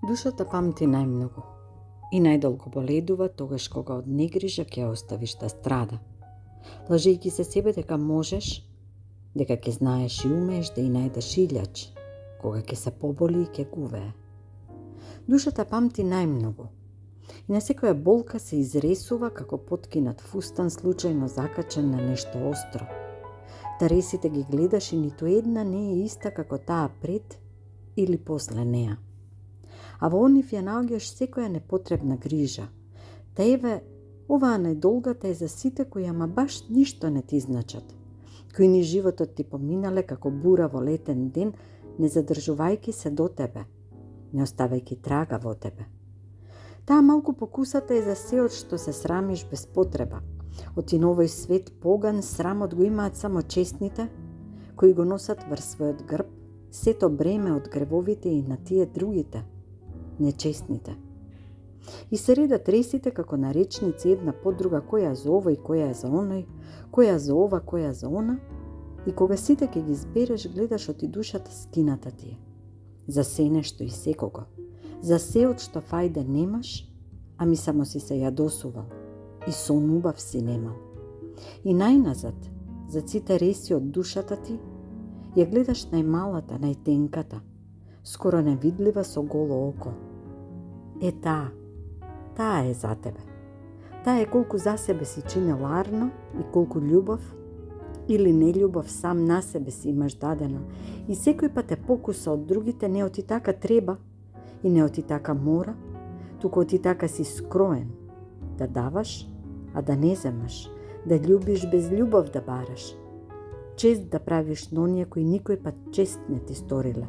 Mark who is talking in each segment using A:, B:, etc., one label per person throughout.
A: Душата памти најмногу и најдолго боледува тогаш кога од негрижа ќе оставиш да страда, лажејќи се себе дека можеш, дека ќе знаеш и умееш да и најдеш илјач, кога ќе се поболи и ќе гувее. Душата памти најмногу и на секоја болка се изресува како поткинат фустан случајно закачен на нешто остро. Таресите ги гледаш и ниту една не е иста како таа пред или после неа. А во онив ја наоѓаш секоја непотребна грижа. Та еве, оваа најдолгата е за сите кои ама баш ништо не ти значат, кои ни животот ти поминале како бура во летен ден, не задржувајќи се до тебе, не оставајќи трага во тебе. Таа малку покусата е за сеот што се срамиш без потреба. Оти на овој свет поган срамот го имаат само честните, кои го носат врз својот грб сето бреме од гревовите и на тие другите, нечестните. И се редат ресите како на речници една по друга, која за овој, која за оној, која за ова, која за она, и кога сите ќе ги збереш, гледаш оти душата скината ти е. За се нешто и секого, за сеот што фајде немаш, ами само си се јадосувал и сонубав си немал. И најназад, за сите реси од душата ти, ја гледаш најмалата, најтенката, скоро невидлива со голо око. Е таа е за тебе. Таа е колку за себе си чинел арно и колку љубов или нељубов сам на себе си имаш дадено. И секој пат е покуса од другите, не оти така треба и не оти така мора, туку оти така си скроен, да даваш, а да не земаш, да љубиш без љубов да бараш, чест да правиш на оние кои никој пат чест не ти сториле.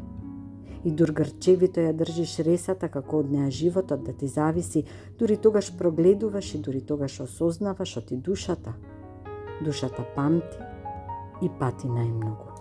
A: И дур грчевито ја држиш ресата како од неа животот да ти зависи, дури тогаш прогледуваш и дури тогаш осознаваш оти душата. Душата памти и пати најмногу.